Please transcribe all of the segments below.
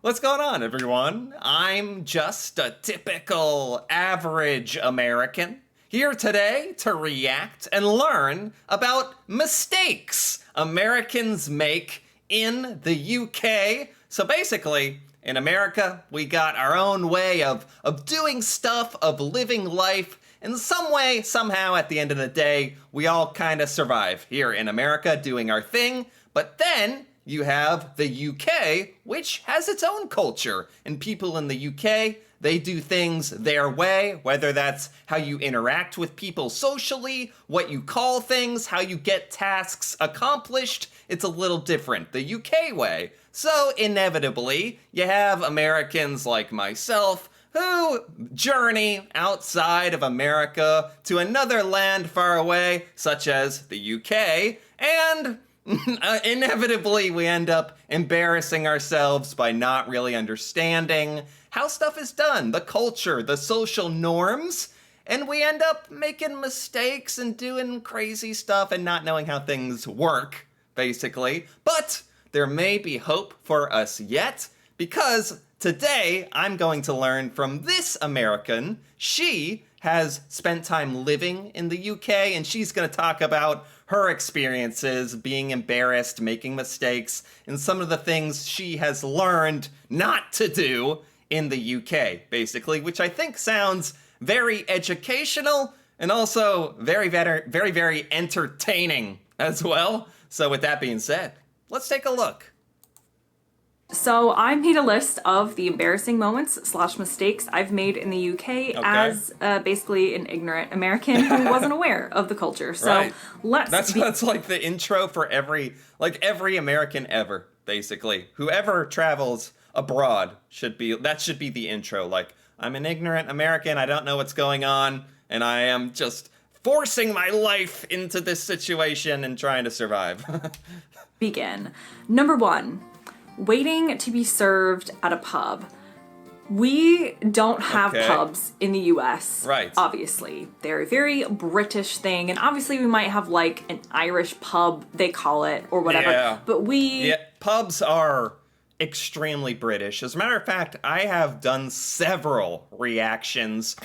What's going on, everyone? I'm just a typical average American here today to react and learn about mistakes Americans make in the UK. So basically, in America, we got our own way of doing stuff, of living life. In some way, somehow, at the end of the day, we all kind of survive here in America doing our thing. But then you have the UK, which has its own culture. And people in the UK, they do things their way, whether that's how you interact with people socially, what you call things, how you get tasks accomplished. It's a little different, the UK way. So inevitably, you have Americans like myself who journey outside of America to another land far away, such as the UK, and inevitably we end up embarrassing ourselves by not really understanding how stuff is done, the culture, the social norms, and we end up making mistakes and doing crazy stuff and not knowing how things work, basically. But there may be hope for us yet, because today I'm going to learn from this American. She has spent time living in the UK, and she's going to talk about her experiences being embarrassed, making mistakes, and some of the things she has learned not to do in the UK, basically, which I think sounds very educational and also very, very entertaining as well. So with that being said, let's take a look. So I made a list of the embarrassing moments / mistakes I've made in the UK as basically an ignorant American who wasn't aware of the culture. So Right. let's That's like the intro for every American ever, basically. Whoever travels abroad should be the intro. Like, I'm an ignorant American, I don't know what's going on, and I am just forcing my life into this situation and trying to survive. begin. Number 1, waiting to be served at a pub. We don't have pubs in the US. Right. Obviously. They're a very British thing, and obviously we might have like an Irish pub, they call it, or whatever. Yeah. But Yeah, pubs are extremely British. As a matter of fact, I have done several reactions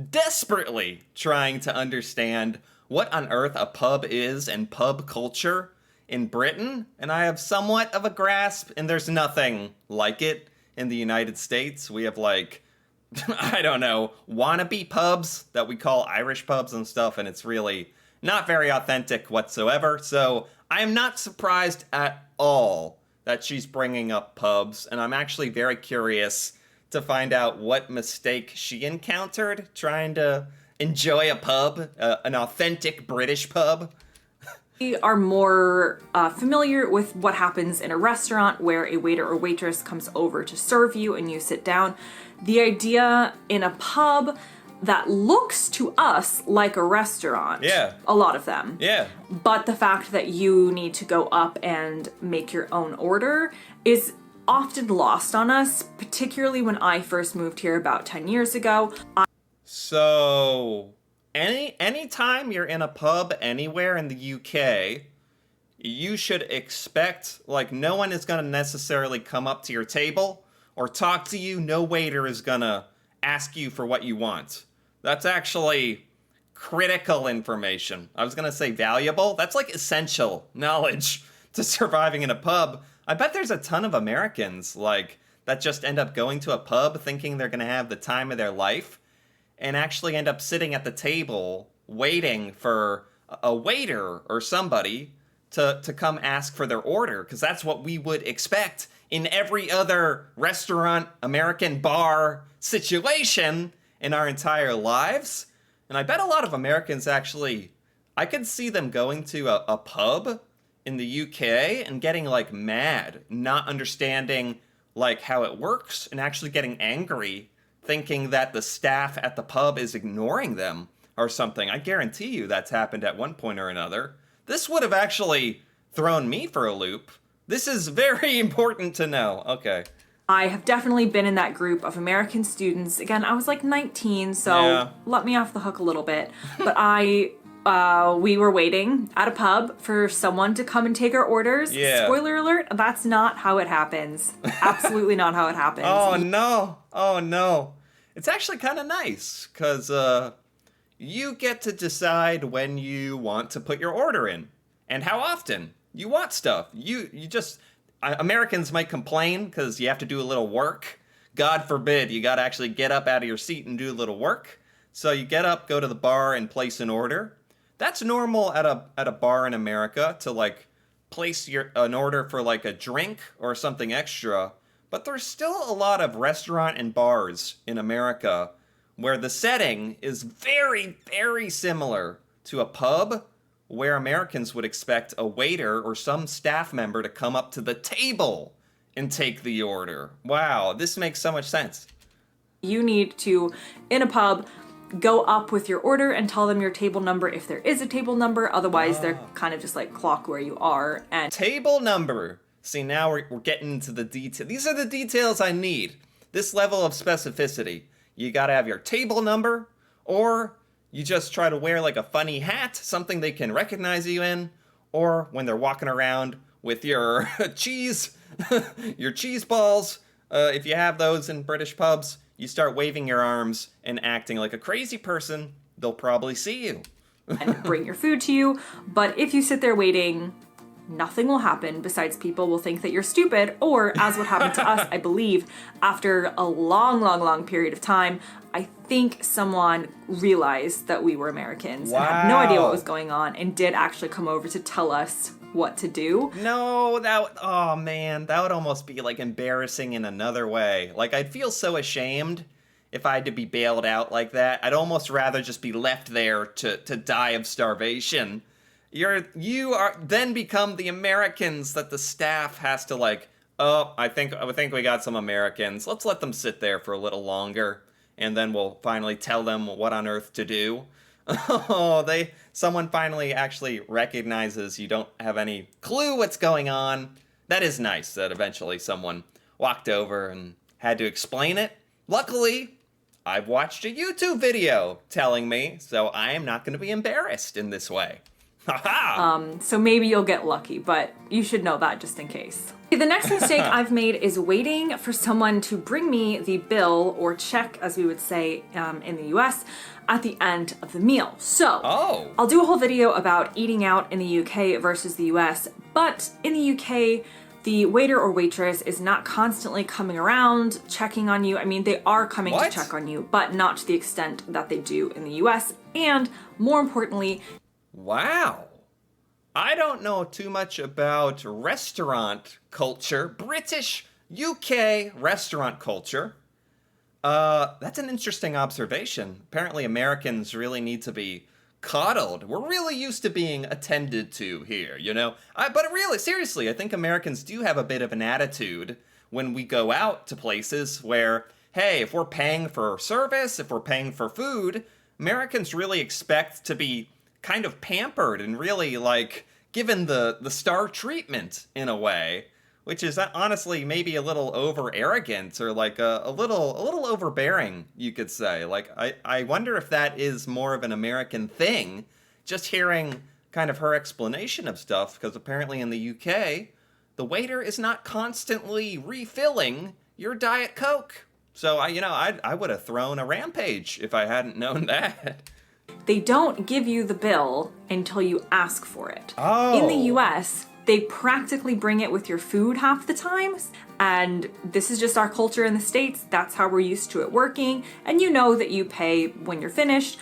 desperately trying to understand what on earth a pub is and pub culture in Britain, and I have somewhat of a grasp, and there's nothing like it in the United States. We have like, I don't know, wannabe pubs that we call Irish pubs and stuff, and it's really not very authentic whatsoever. So I am not surprised at all that she's bringing up pubs, and I'm actually very curious to find out what mistake she encountered trying to enjoy a pub, an authentic British pub. We are more familiar with what happens in a restaurant where a waiter or waitress comes over to serve you and you sit down. The idea in a pub that looks to us like a restaurant. Yeah. A lot of them. Yeah. But the fact that you need to go up and make your own order is often lost on us, particularly when I first moved here about 10 years ago. So, anytime you're in a pub anywhere in the UK, you should expect, like, no one is going to necessarily come up to your table or talk to you. No waiter is going to ask you for what you want. That's actually critical information. I was going to say valuable. That's like essential knowledge to surviving in a pub. I bet there's a ton of Americans, like, that just end up going to a pub thinking they're going to have the time of their life and actually end up sitting at the table waiting for a waiter or somebody to come ask for their order, because that's what we would expect in every other restaurant, American bar situation in our entire lives. And I bet a lot of Americans actually, I could see them going to a pub in the UK and getting like mad, not understanding like how it works, and actually getting angry, thinking that the staff at the pub is ignoring them or something. I guarantee you that's happened at one point or another. This would have actually thrown me for a loop. This is very important to know. Okay. I have definitely been in that group of American students. Again, I was like 19, so Yeah. let me off the hook a little bit. But I We were waiting at a pub for someone to come and take our orders. Yeah. Spoiler alert, that's not how it happens. Absolutely not how it happens. Oh no. Oh no. It's actually kind of nice cuz you get to decide when you want to put your order in and how often you want stuff. You just Americans might complain cuz you have to do a little work. God forbid you got to actually get up out of your seat and do a little work. So you get up, go to the bar and place an order. That's normal at a bar in America to like place an order for like a drink or something extra. But there's still a lot of restaurant and bars in America where the setting is very, very similar to a pub where Americans would expect a waiter or some staff member to come up to the table and take the order. Wow, this makes so much sense. You need to, in a pub, go up with your order and tell them your table number if there is a table number. Otherwise, they're kind of just like clock where you are. And table number. See, now we're getting into the detail. These are the details I need. This level of specificity. You gotta have your table number, or you just try to wear like a funny hat, something they can recognize you in, or when they're walking around with your cheese, your cheese balls, if you have those in British pubs, you start waving your arms and acting like a crazy person, they'll probably see you. and bring your food to you. But if you sit there waiting, nothing will happen besides people will think that you're stupid, or as what happened to us, I believe, after a long period of time, I think someone realized that we were Americans and had no idea what was going on and did actually come over to tell us what to do. No, oh man, that would almost be like embarrassing in another way. Like I'd feel so ashamed if I had to be bailed out like that. I'd almost rather just be left there to die of starvation. You are then become the Americans that the staff has to like, oh, I think we got some Americans. Let's let them sit there for a little longer and then we'll finally tell them what on earth to do. Oh, someone finally actually recognizes you don't have any clue what's going on. That is nice that eventually someone walked over and had to explain it. Luckily, I've watched a YouTube video telling me, so I am not going to be embarrassed in this way. So maybe you'll get lucky, but you should know that just in case. The next mistake I've made is waiting for someone to bring me the bill, or check as we would say in the US, at the end of the meal. So I'll do a whole video about eating out in the UK versus the US, but in the UK, the waiter or waitress is not constantly coming around checking on you. I mean, they are coming to check on you, but not to the extent that they do in the US. And more importantly, wow. I don't know too much about restaurant culture, British UK restaurant culture. That's an interesting observation. Apparently Americans really need to be coddled. We're really used to being attended to here, you know? But really, seriously, I think Americans do have a bit of an attitude when we go out to places where, hey, if we're paying for service, if we're paying for food, Americans really expect to be kind of pampered and really like given the star treatment in a way, which is honestly maybe a little over arrogant or like a little overbearing, you could say. Like I wonder if that is more of an American thing, just hearing kind of her explanation of stuff, because apparently in the UK, the waiter is not constantly refilling your Diet Coke. So I would have thrown a rampage if I hadn't known that. They don't give you the bill until you ask for it. Oh. In the US, they practically bring it with your food half the times. And this is just our culture in the States. That's how we're used to it working. And you know that you pay when you're finished,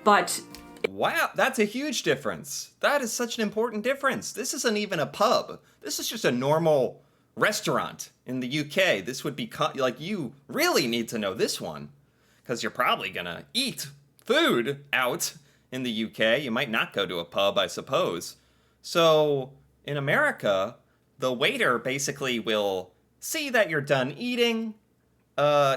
but... Wow, that's a huge difference. That is such an important difference. This isn't even a pub. This is just a normal restaurant in the UK. This would be, like, you really need to know this one, because you're probably gonna eat food out in the UK. You might not go to a pub, I suppose. So in America, the waiter basically will see that you're done eating,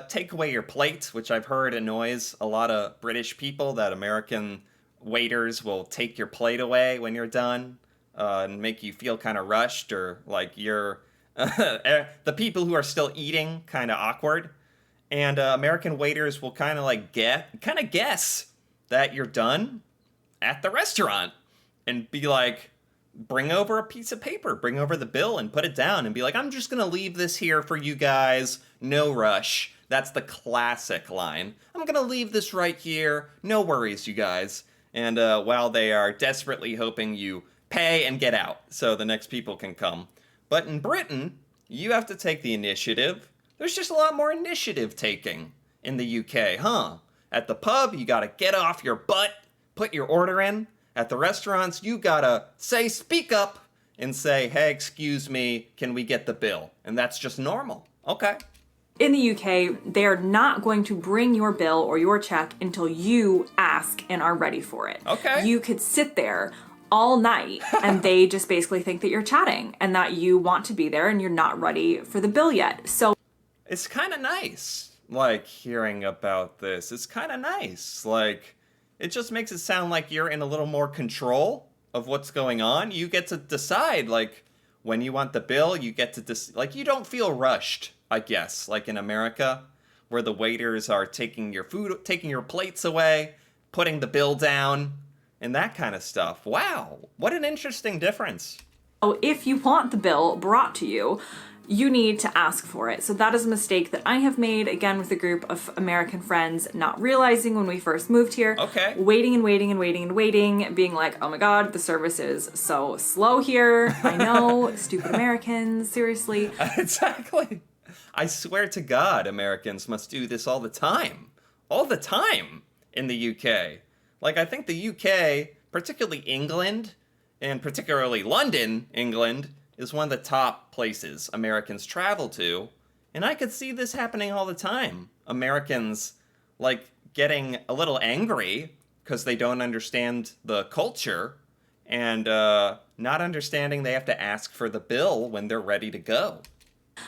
take away your plate, which I've heard annoys a lot of British people, that American waiters will take your plate away when you're done, and make you feel kind of rushed, or like you're the people who are still eating kind of awkward. And American waiters will kind of guess that you're done at the restaurant and be like, bring over a piece of paper, bring over the bill and put it down and be like, I'm just gonna leave this here for you guys, no rush. That's the classic line. I'm gonna leave this right here, no worries, you guys. And while they are desperately hoping you pay and get out so the next people can come. But in Britain, you have to take the initiative. There's just a lot more initiative taking in the UK, huh? At the pub, you gotta get off your butt, put your order in. At the restaurants, you gotta speak up and say, hey, excuse me, can we get the bill? And that's just normal. Okay. In the UK, they're not going to bring your bill or your check until you ask and are ready for it. Okay. You could sit there all night and they just basically think that you're chatting and that you want to be there and you're not ready for the bill yet. So it's kind of nice, like, hearing about this. It's kind of nice. Like, it just makes it sound like you're in a little more control of what's going on. You get to decide, like, when you want the bill, you get to like, you don't feel rushed, I guess, like in America, where the waiters are taking your food, taking your plates away, putting the bill down, and that kind of stuff. Wow, what an interesting difference. if you want the bill brought to you, you need to ask for it. So that is a mistake that I have made, again, with a group of American friends, not realizing when we first moved here. Okay. Waiting and waiting and waiting and waiting, being like, oh my god, the service is so slow here. I know, stupid Americans, seriously. Exactly. I swear to God, Americans must do this all the time. All the time in the UK. Like, I think the UK, particularly England, and particularly London, England, is one of the top places Americans travel to. And I could see this happening all the time. Americans, like, getting a little angry because they don't understand the culture and not understanding they have to ask for the bill when they're ready to go.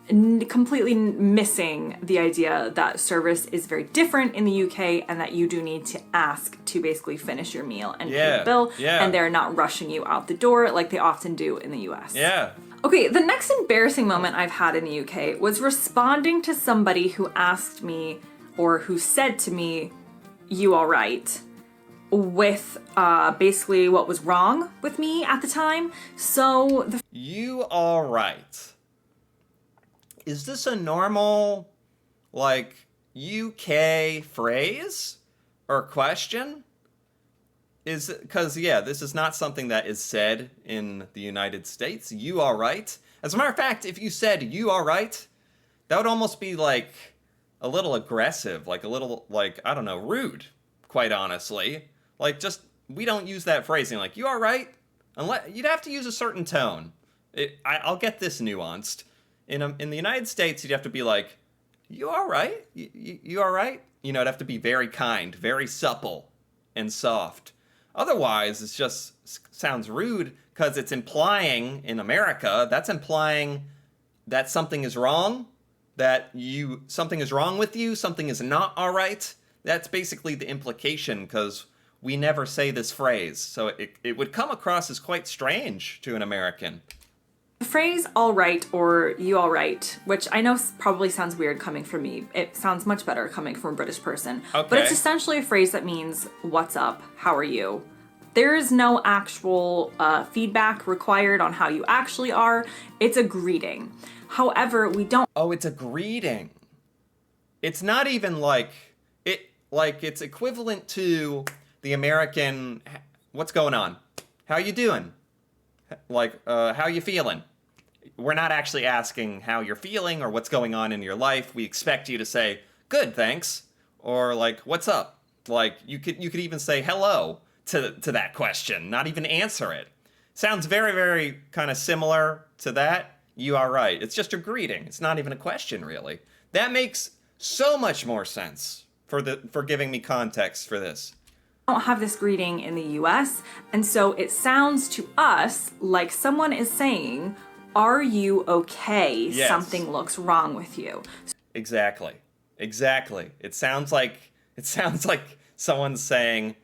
Completely missing the idea that service is very different in the UK and that you do need to ask to basically finish your meal and pay the bill. Yeah. And they're not rushing you out the door like they often do in the US. Yeah. Okay, the next embarrassing moment I've had in the UK was responding to somebody who asked me or who said to me, "You all right?" with basically what was wrong with me at the time. So You all right? Is this a normal, like, UK phrase or question? Is it, because, yeah, this is not something that is said in the United States. You all right? As a matter of fact, if you said you all right, that would almost be like a little aggressive, like a little, like, I don't know, rude, quite honestly. Like, just, we don't use that phrasing, like, you all right? Unless, you'd have to use a certain tone. I'll get this nuanced. In the United States, you'd have to be like, you all right? You all right? You know, it'd have to be very kind, very supple and soft. Otherwise, it just sounds rude because it's implying, in America, that's implying that something is wrong, that something is wrong with you, something is not all right. That's basically the implication because we never say this phrase. So it would come across as quite strange to an American. the phrase all right or you all right, which I know probably sounds weird coming from me. It sounds much better coming from a British person. Okay. But it's essentially a phrase that means, what's up? How are you? There is no actual feedback required on how you actually are. It's a greeting. However, we don't... Oh, it's a greeting. It's not even like it's equivalent to the American, what's going on? How you doing? Like, how you feeling? We're not actually asking how you're feeling or what's going on in your life. We expect you to say, good, thanks. Or like, what's up? Like, you could even say hello to that question, not even answer it. Sounds very, very kind of similar to that. You are right. It's just a greeting. It's not even a question, really. That makes so much more sense for giving me context for this. don't have this greeting in the US, and so it sounds to us like someone is saying, are you okay? Yes. Something looks wrong with you. Exactly. It sounds like someone's saying,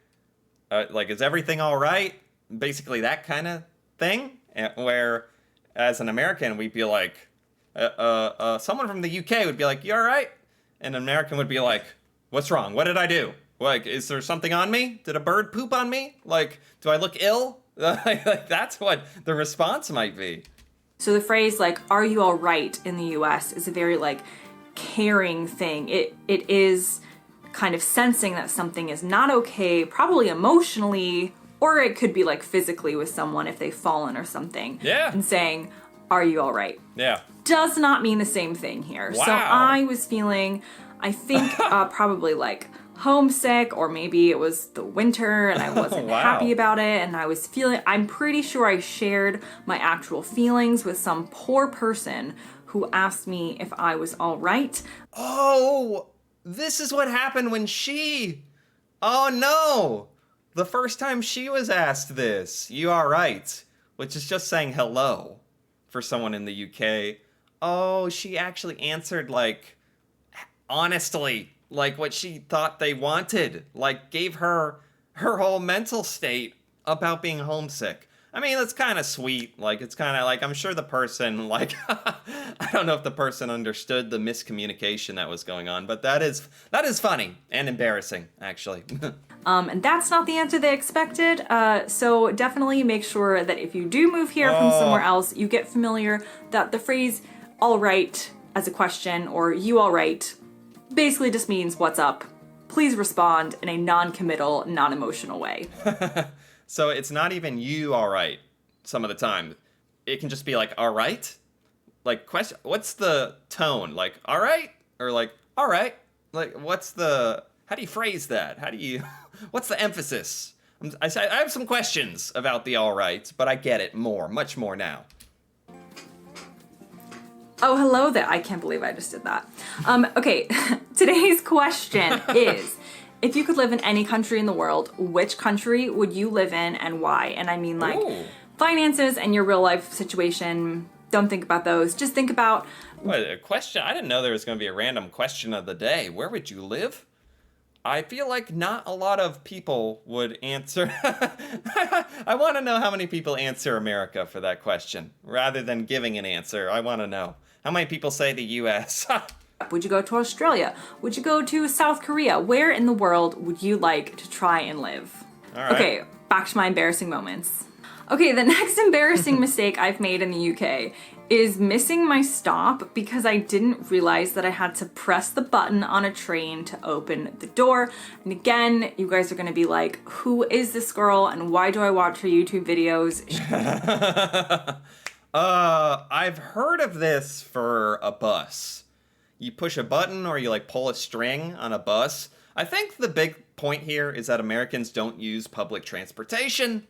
like, is everything all right? Basically that kind of thing. Where, as an American, we'd be like, someone from the UK would be like, you all right? And an American would be like, what's wrong? What did I do? Like, is there something on me? Did a bird poop on me? Like, do I look ill? Like, that's what the response might be. So the phrase like "Are you all right?" in the U.S. is a very like caring thing. It is kind of sensing that something is not okay, probably emotionally, or it could be like physically with someone if they've fallen or something. Yeah. And saying, "Are you all right?" Yeah. Does not mean the same thing here. Wow. So I was feeling, I think probably like homesick, or maybe it was the winter and I wasn't Wow. happy about it, and I was feeling, I'm pretty sure I shared my actual feelings with some poor person who asked me if I was all right. Oh, this is what happened when Oh no! The first time she was asked this, "You all right?" Which is just saying hello for someone in the UK. Oh, she actually answered like honestly, like what she thought they wanted, like gave her whole mental state about being homesick. I mean, that's kind of sweet. Like, it's kind of like, I'm sure the person, like, I don't know if the person understood the miscommunication that was going on, but that is funny and embarrassing, actually. And that's not the answer they expected. So definitely make sure that if you do move here from somewhere else, you get familiar that the phrase "all right" as a question or "you all right" basically just means "what's up?" Please respond in a non-committal, non-emotional way. So it's not even "you all right" some of the time. It can just be like "all right." Like, question, what's the tone? Like, "all right?" Or like, "all right?" Like, how do you phrase that? How do you, what's the emphasis? I have some questions about the "all right," but I get it much more now. Oh, hello there. I can't believe I just did that. Okay, today's question is, if you could live in any country in the world, which country would you live in and why? And I mean like Ooh. finances and your real life situation. Don't think about those. Just think about, What, a question? I didn't know there was going to be a random question of the day. Where would you live? I feel like not a lot of people would answer. I want to know how many people answer America for that question. Rather than giving an answer, I want to know. How many people say the US? would you go to Australia? Would you go to South Korea? Where in the world would you like to try and live? All right. Okay, back to my embarrassing moments. Okay, the next embarrassing mistake I've made in the UK is missing my stop because I didn't realize that I had to press the button on a train to open the door. And again, you guys are gonna be like, who is this girl and why do I watch her YouTube videos? I've heard of this for a bus. You push a button or you like pull a string on a bus. I think the big point here is that Americans don't use public transportation.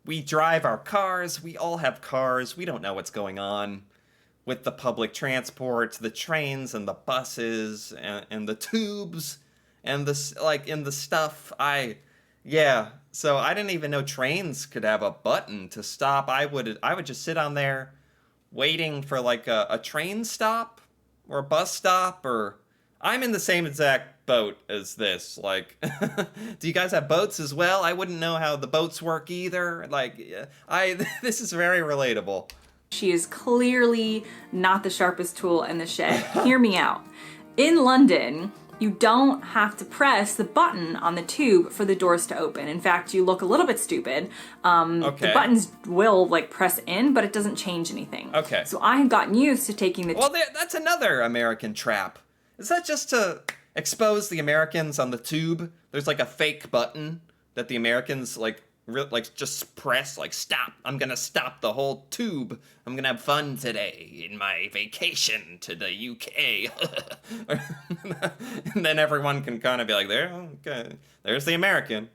We drive our cars. We all have cars. We don't know what's going on with the public transport, the trains and the buses and the tubes and the stuff. So I didn't even know trains could have a button to stop. I would just sit on there waiting for like a train stop or a bus stop, or I'm in the same exact boat as this. Like, do you guys have boats as well? I wouldn't know how the boats work either. Like, this is very relatable. She is clearly not the sharpest tool in the shed. Hear me out. In London, you don't have to press the button on the tube for the doors to open. In fact, you look a little bit stupid. Okay. The buttons will like press in, but it doesn't change anything. Okay. So I had gotten used to taking the Well, that's another American trap. Is that just to expose the Americans on the tube? There's like a fake button that the Americans like just press, like, stop. I'm gonna stop the whole tube. I'm gonna have fun today in my vacation to the UK. And then everyone can kind of be like, there's the American.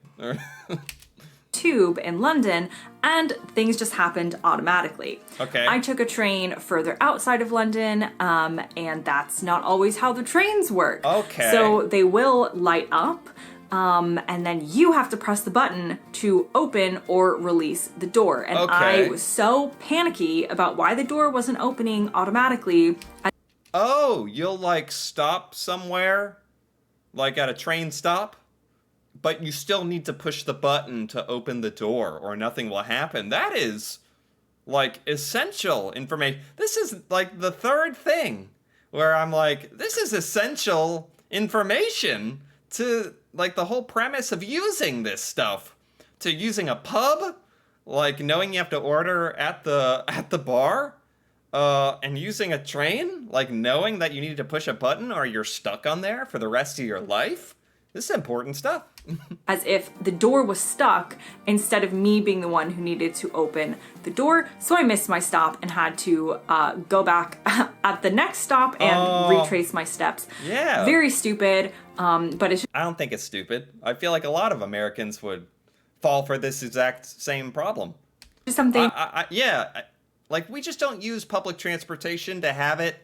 tube in London, and things just happened automatically. Okay. I took a train further outside of London, and that's not always how the trains work. Okay. So they will light up, and then you have to press the button to open or release the door. And Okay. I was so panicky about why the door wasn't opening automatically. Oh, you'll like stop somewhere, like at a train stop, but you still need to push the button to open the door or nothing will happen. That is like essential information. This is like the third thing where I'm like, this is essential information to like the whole premise of using this stuff, to using a pub, like knowing you have to order at the bar, and using a train, like knowing that you need to push a button or you're stuck on there for the rest of your life. This is important stuff. As if the door was stuck instead of me being the one who needed to open the door. So I missed my stop and had to go back at the next stop and retrace my steps. Yeah. Very stupid, but it's I don't think it's stupid. I feel like a lot of Americans would fall for this exact same problem. just something. Like we just don't use public transportation to have it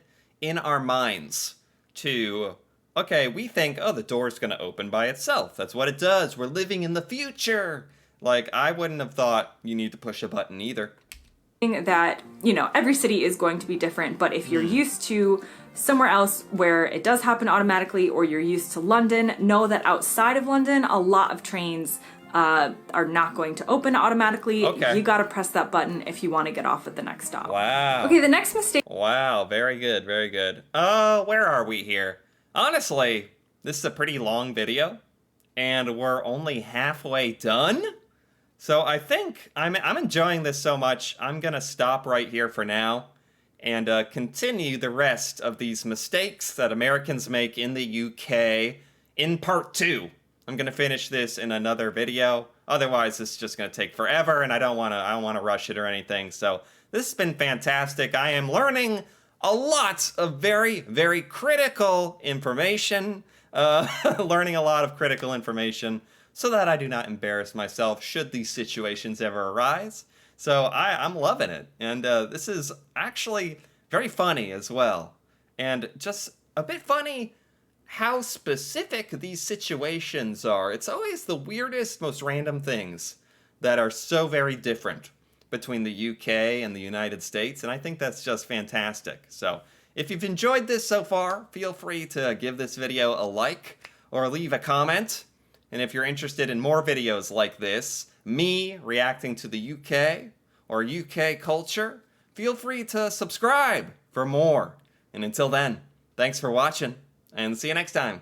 in our minds to, okay, we think, oh, the door's going to open by itself. That's what it does. We're living in the future. Like, I wouldn't have thought you need to push a button either. That, every city is going to be different, but if you're used to somewhere else where it does happen automatically, or you're used to London, know that outside of London, a lot of trains are not going to open automatically. Okay. You gotta press that button if you want to get off at the next stop. Wow. Okay, the next mistake. Wow, very good, very good. Where are we here? Honestly, this is a pretty long video, and we're only halfway done. So I think I'm enjoying this so much, I'm gonna stop right here for now and continue the rest of these mistakes that Americans make in the UK in part 2. I'm gonna finish this in another video. Otherwise, this is just gonna take forever, and I don't wanna rush it or anything. So this has been fantastic. I am learning a lot of very, very critical information. Learning a lot of critical information so that I do not embarrass myself should these situations ever arise. So I'm loving it. And this is actually very funny as well. And just a bit funny how specific these situations are. It's always the weirdest, most random things that are so very different between the UK and the United States, and I think that's just fantastic. So if you've enjoyed this so far, feel free to give this video a like or leave a comment. And if you're interested in more videos like this, me reacting to the UK or UK culture, feel free to subscribe for more. And until then, thanks for watching, and see you next time.